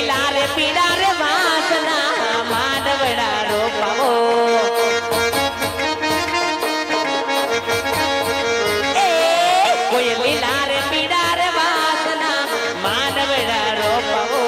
લીલા રે પીળા રે વાસના માનવડા રોપાવો કોઈ લીલા રે પીળા રે વાસના માનવડા રોપાવો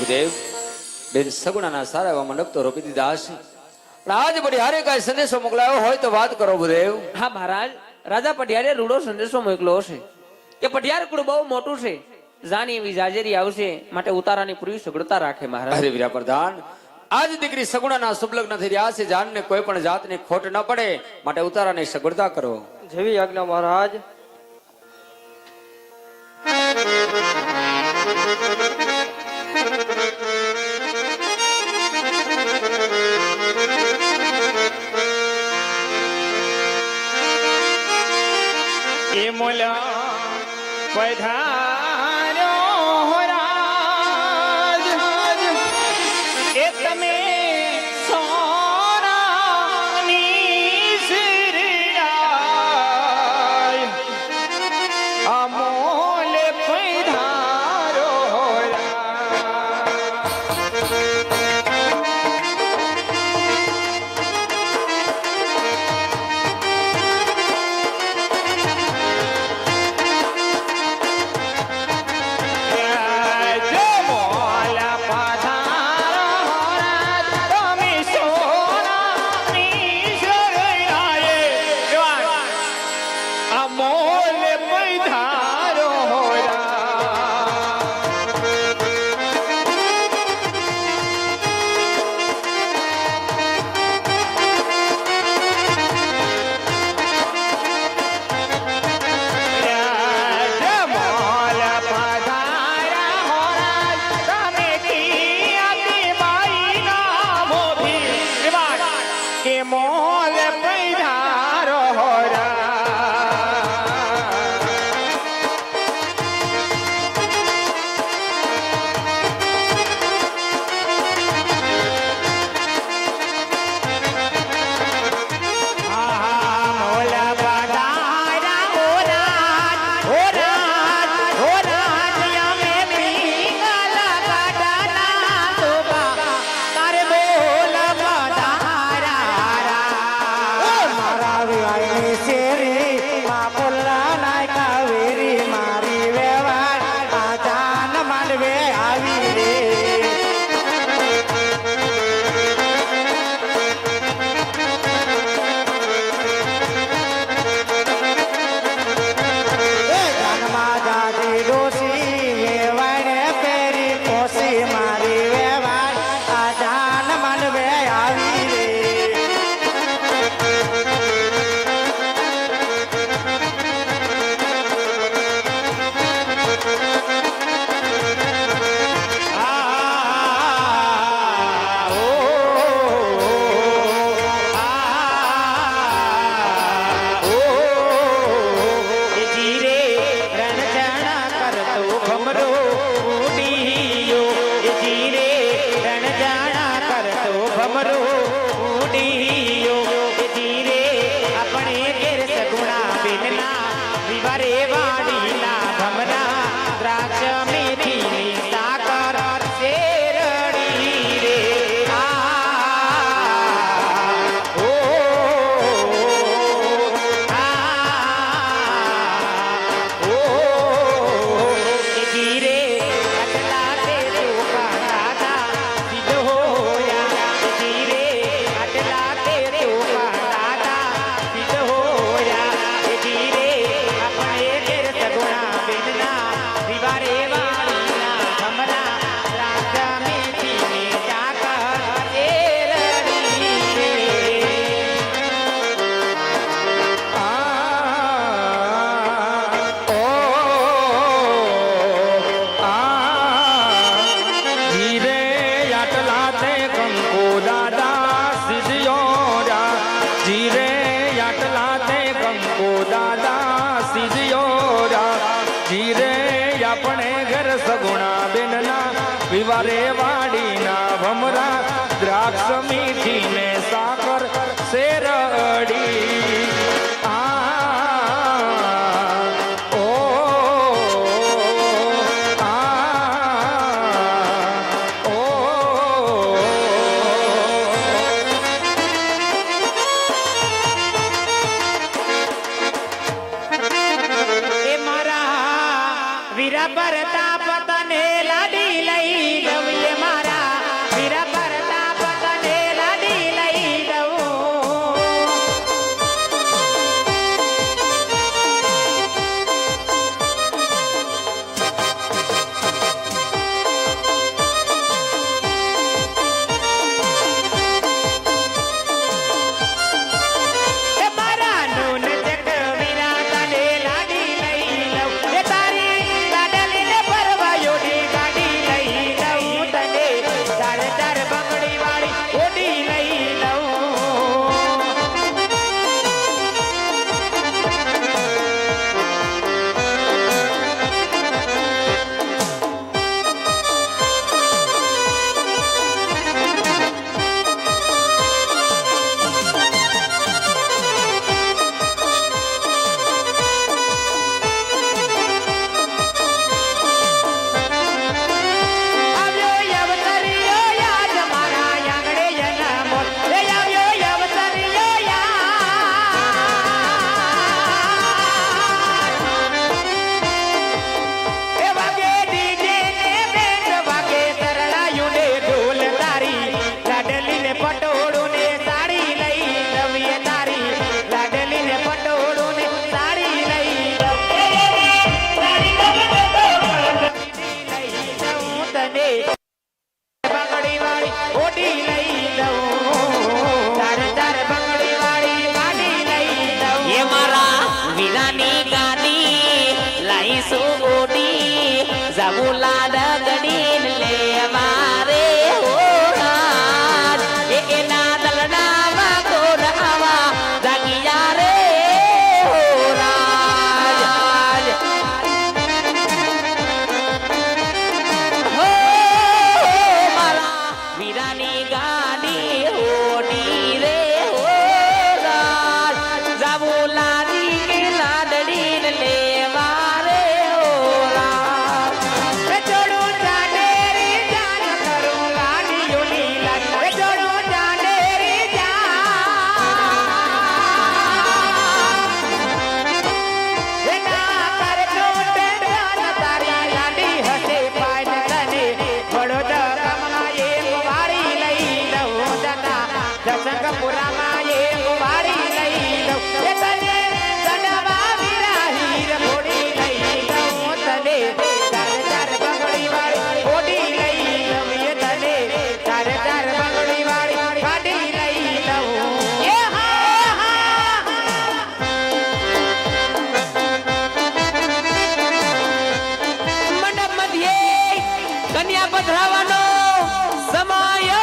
દેવ બેન સગુણાના સારા એવા મંડપ તો રોપી દીધા હશે પણ આજ પઢિયારે કઈ સંદેશો મોકલાયો હોય તો વાત કરો ભૂદેવ. હા મહારાજ, રાજા પઢિયારે રૂડો સંદેશો મોકલ્યો છે કે પઢિયાર કુળ બહુ મોટું છે, જાની એવી જાજેરી આવશે માટે ઉતારાની પૂરી સગવડતા રાખે મહારાજ. અરે વીરા પ્રધાન, આજ દીકરી સગુણાના શુભ લગ્ન થઈ રહ્યા છે, જાનને કોઈ પણ જાતની ખોટ ન પડે માટે ઉતારાની સગવડતા કરો. જેવી આજ્ઞા મહારાજ. એ મોલા પધાર્યો હો રાજ, એ તમે સોનાની શિરડાય અમોલે પધાર્યો હો વિવારે વાડીના ભમરા દ્રાક્ષ મેથીની સાકર શેરડી રે ઓ ધીરે અટલા તે ચોખા દાદા સીધો હોયા ધીરે અટલા તે ચોખા દાદા સીધો હોયા ધીરે આપણે ઘેર સગુણા બેનના દિવારે વાળીના ભમરા દ્રાક્ષ મેથીની સાકર શેરડી રે ધીરે આટલા તે કંકો દાદા સીધ્યો ધીરે આટલા તે કંકો દાદા સીધ્યો ધીરે આપણે ઘર સગુણા બેનના વિવારે વાડીના ભમરા દ્રાક્ષ મીઠી ને સાકર શેરડી એ મારા વીરા પ્રતાપ તને લાડી લઈ દઉં એ મારા વીરા પ્રતાપ તને લાડી લઈ દઉં એ મારા નૂન જગ વીરા તને લાડી લઈ લઉં એ તારી લાડલીને પરવાયોડી ગાડી લઈ લઉં તને ચાર ચાર બંગડી વાળી ઓડી લઈ લઉં આવ્યો યવતરિયો યાદ મારા આંગણે જન્મો રે આવ્યો યવતરિયો યાદ એ વાગે ડીજે ને બેન્ડ વાગે સરળાયું ને ઢોલ તારી લાડલી ને પટોળું ને સાડી લઈ લવી એ તારી લાડલી ને પટોળું ને સાડી લઈ લઉં સાડી લઈ લઉં તને બંગડી વાળી ઓડી લઈ લઉં ચાર ચાર બંગડી વાળી ગાડી લઈ લઉં એ મારા વીરાની ગાડી લાઈશું ઓડી જાવું લાડ ગડીને લેવા રે હોરાજ એના દલડામાં ગોરાવા જાગિયા રે હોરાજ હો મારા વીરાની ગાડી ઓડી રે હોરાજ જાવું લાડી કે લાડડીને લેવા રે હોરાજ એ જોડું ચાંદેરી જાન કરું ગાડીઓની લાજ એ જોડું ચાંદેરી જાન એ ના કરજો ટેન્શન તારી લાડી હસે પાય તને વડોદરામાં એક વાડી લઈ લઉં જતા જસંગપુરામાં એક વાડી લઈ લઉં એ તને સડવા વીરા હીર ફોડી લઈ લઉં તને ચાર ચાર બંગડી વાળી ઓડી લઈ લઉં એ તને ચાર ચાર બંગડી વાળી ગાડી લઈ લઉં એ હા મંડપ મધ્યે કન્યા પધરાવાનો સમય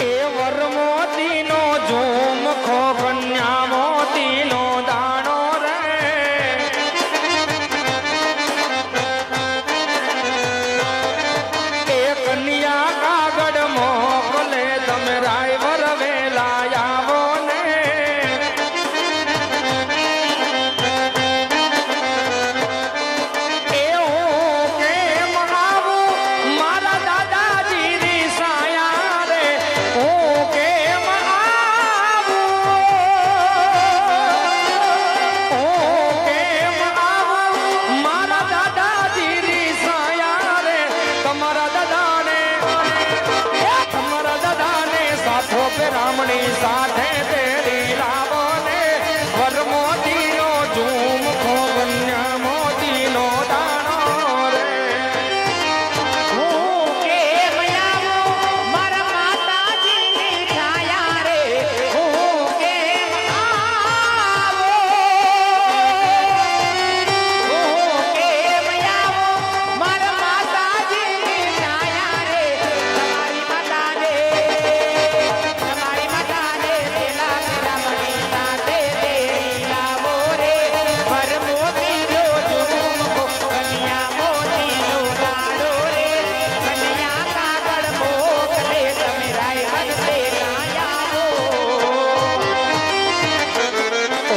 એ વર મોતીનો ઝુમખો કન્યા મોતીનો દાણો આપણી સાથે તેડી લાવો ને વર મોતીનો ઝુમખો કન્યા મોતીનો દાણો રે હું કેમ આવું મારા માતાજીની છાયા રે હું કેમ આવું મારા માતાજીની છાયા રે તમારી માતાને પેલા રામની સાથે તેડી લાવો રે વર મોતીનો ઝુમખો કન્યા મોતીનો દાડો રે કન્યા કાગળ મોકલે તમે રાય હસ્તે કાયા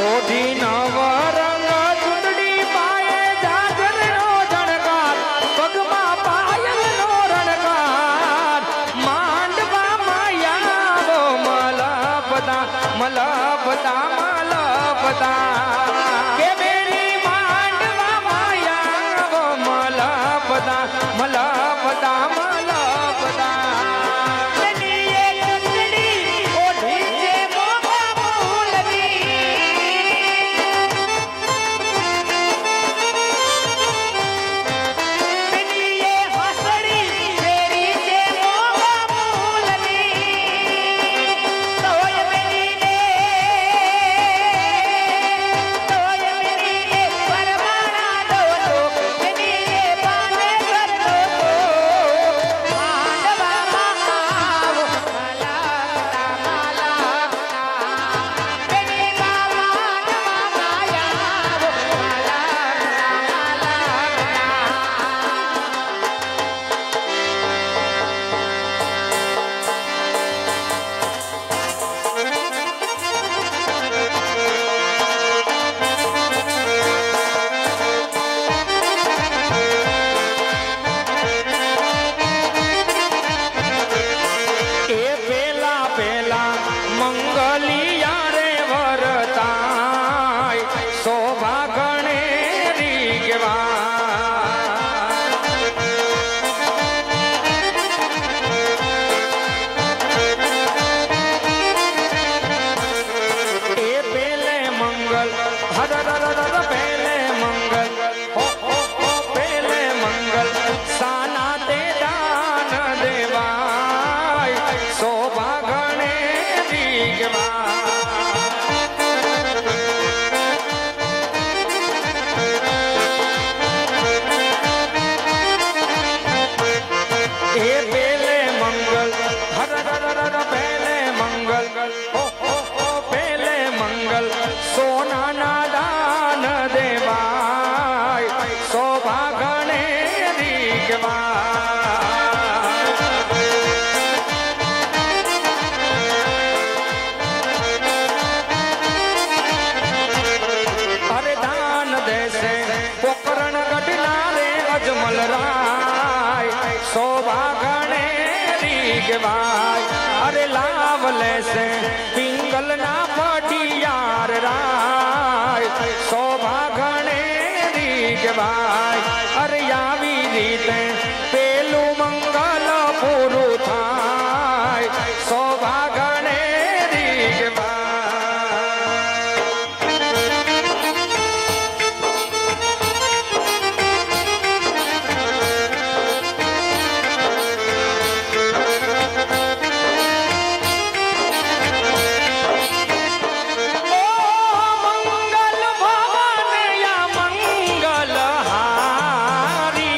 ઓઢી નવરંગ ચૂંટણી પાયે જાજરનો જણકાર પગમાં પાયલનો રણકાર માંડવામાં યાવો મલપતા કે બેની માંડવામાં યાવો મલપતા કનીએ ચૂંટણી ઓઢી છે મોગા મૂલની કનીએ હસડી ફેરી છે મોગા મૂલની તોય મેરીને પરમાણા દો તો કનીએ પાને કરતો તો માંડવામાં આવો માલા કની માંડવામાં આવો એ પેલા પેલા મંગલિયા રે વરતાય શોભા ગણેરી કહેવાય એ પેલે મંગલ હર પેલે મંગલ હો પેલે મંગલ સાના તે દાન દેવાય શોભા ગણેરી કહેવાય એ પેલે મંગલ હર પેલે મંગલ પેલે મંગલ સોનાના દાન દેવાય શોભા ગણેરી કહેવાય અરે દાન દેશે પોકરણ ગઢના રે અજમલ રાય શોભા ગણેરી કહેવાય અરે લાવ લેશે પિંગલના પટિયાર રાય શોભા ગણેરી કહેવાય અરે આવી રીતે પેલું મંગલ પૂરું થાય શોભા ગણેરી કહેવાય મંગલ ભવન યા મંગલ હારી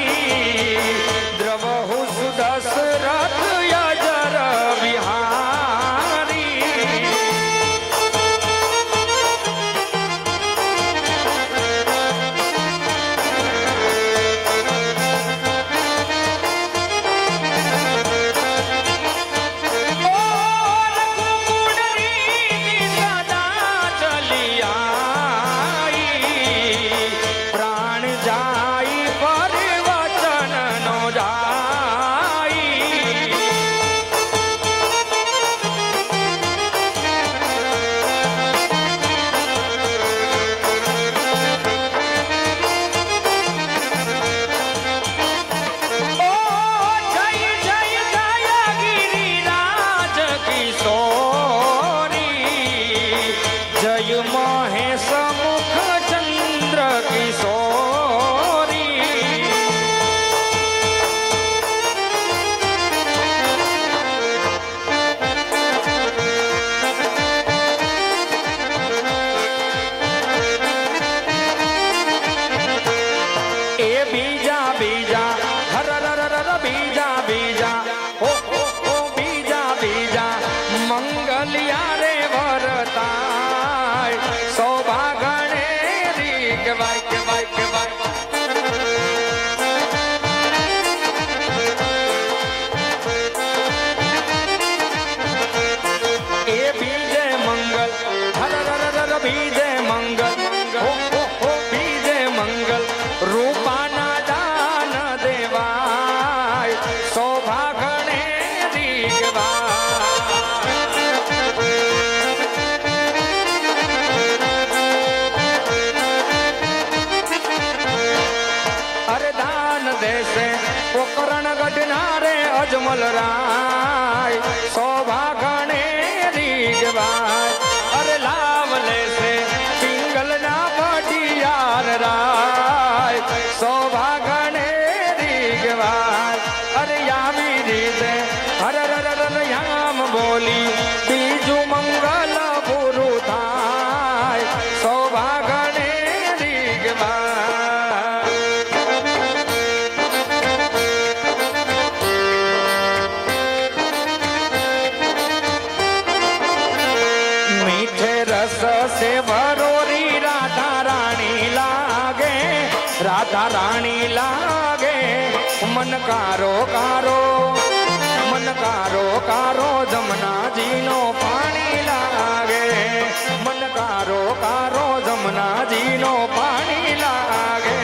એ બીજે મંગલ હર હર હર બીજે મંગલ હો હો હો બીજે મંગલ રૂપાના દાન દેવાય શોભા ગણે અરે દાન દેશે પોકરણ ગઢનારે અજમલ રાય શોભા ગણે રીગવાય અરે લાવ લેશે પિંગલ ના પટિયાર રાય શોભા ગણે રીગવાય અરે આવી રીતે હર હર હર યામ બોલી બીજું મંગલ પૂરું થાય શોભા ગણે રીગવાય મીઠે રસ से भरोरी राधा रानी लागे राधा रानी लागे मन कारो कारो मन कारो कारो जमुना जी नो पानी लागे मन कारो कारो जमुना जी नो पानी लागे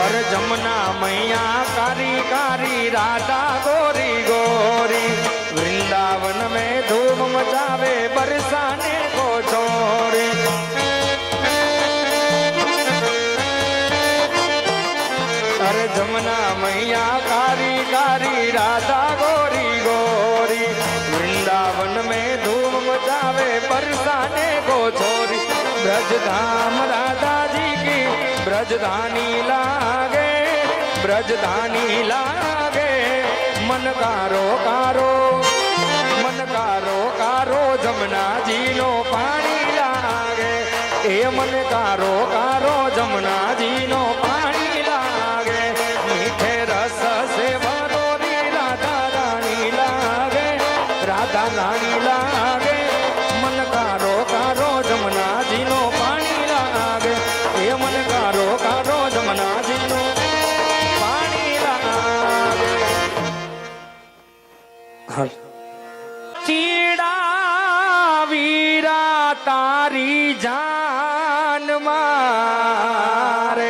अरे जमुना मैया कारी कारी राधा गोरी गोरी वृंदावन में धूम मचावे बरसाने को छोरी अरे जमुना मैया कारी कारी राधा गोरी गोरी वृंदावन में धूम मचावे बरसाने को छोरी ब्रजधाम राधा जी की ब्रजधानी लागे ब्रजधानी लागे मन कारो कारो मन कारो कारो जमुना जी नो पानी लागे ए मन कारो कारो जमुना जी नो पानी लागे मीठे रस से भरोरी राधा रानी लागे राधा रानी लागे मन कारो कारो जमुना जी नो पानी लागे ए मन कारो कारो जमुना जी नो पानी लागे चीड़ा वीरा तारी जान मारे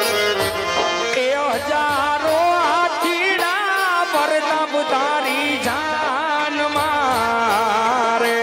ए हजारो आठीड़ा पर तब तारी जान मारे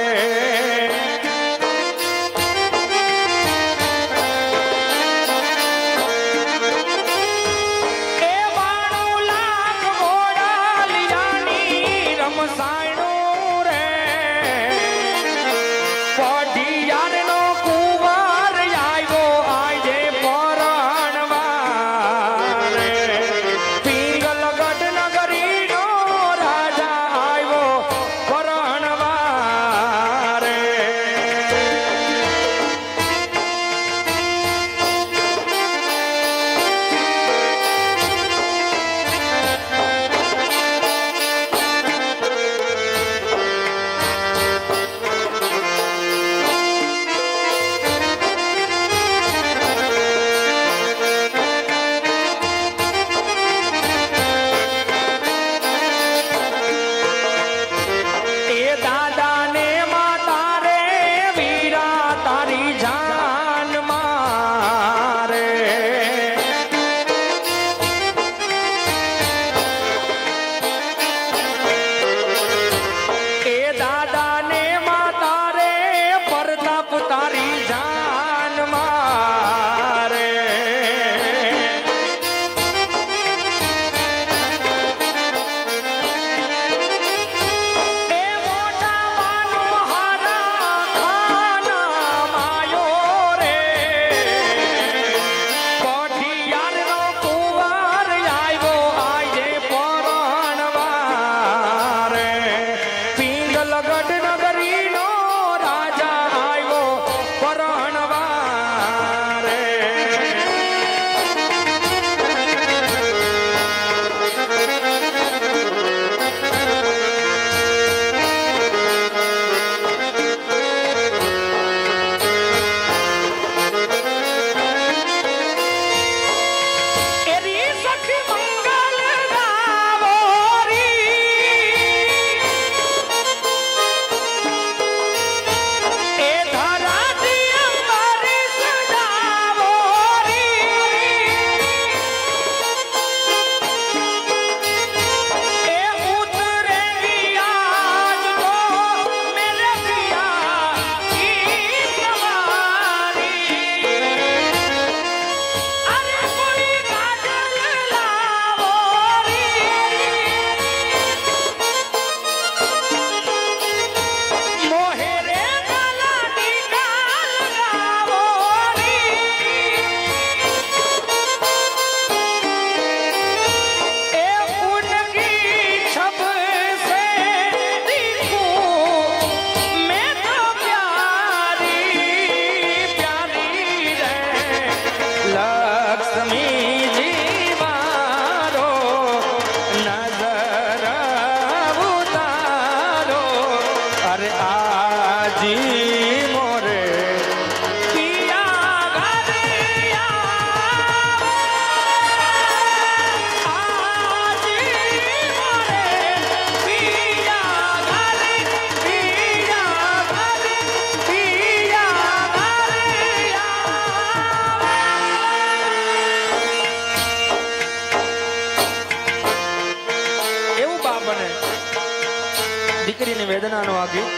વેદનાનો આ ગીત.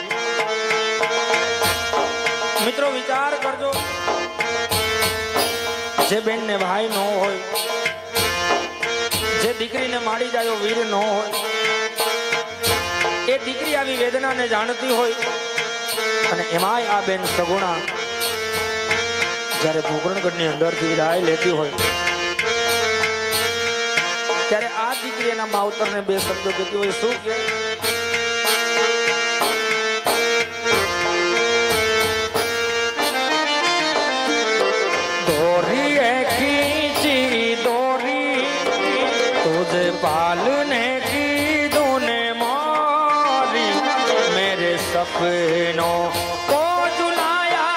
મિત્રો વિચાર કરજો, જે બેન ને ભાઈ ન હોય, જે દીકરીને માડી જાય વીર ન હોય, એ દીકરી આવી વેદનાને જાણતી હોય અને એમાંય આ બેન સગુણા જ્યારે ભોગરણગઢની અંદરથી વિદાય લેતી હોય ત્યારે આ દીકરી એના માવતરને બે શબ્દો કહેતી હોય. શું કે डोरी है खींची डोरी तुझे पालने की तूने मारी मेरे सपनों को जुलाया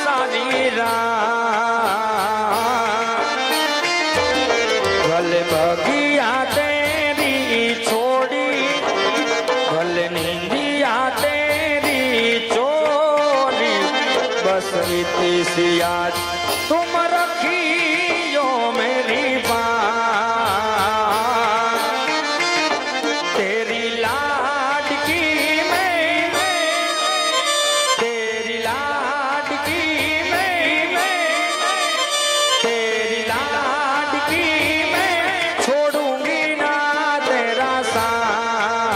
सारी रात भले बगिया तेरी छोड़ी भले नींदिया तेरी चोरी बस इतनी सी याद तुम रखियो मेरी बात तेरी लाडकी में तेरी लाडकी में तेरी लाडकी में छोड़ूंगी ना तेरा साथ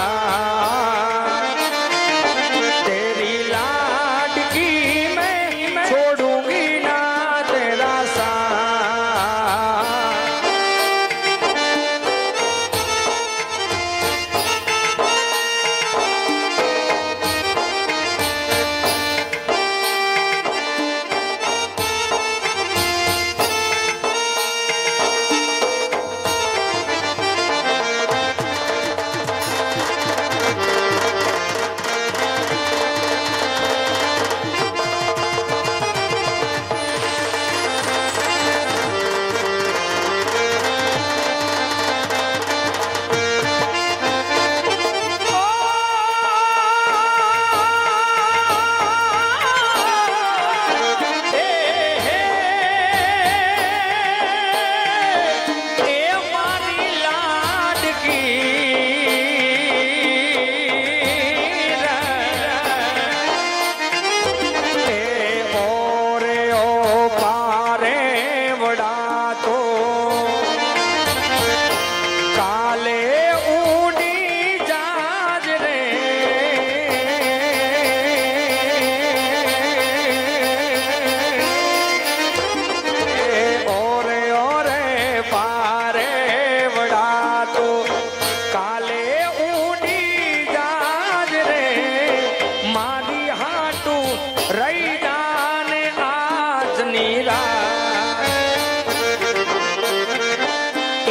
तेरी लाडकी में छोड़ूंगी ना तेरा साथ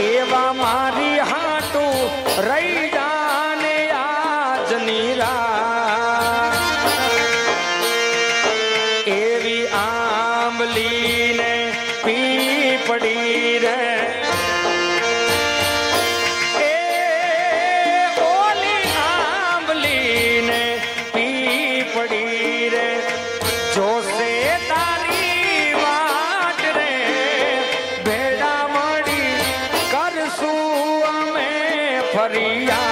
એવા મારી હાટું રહી જાને આજની રાત એવી આંબલીને પીપડી રે એ ઓલી આંબલીને પીપડી રે જોશે તારી વાટ રે ભેડા મળી કરશું અમે ફરિયાદ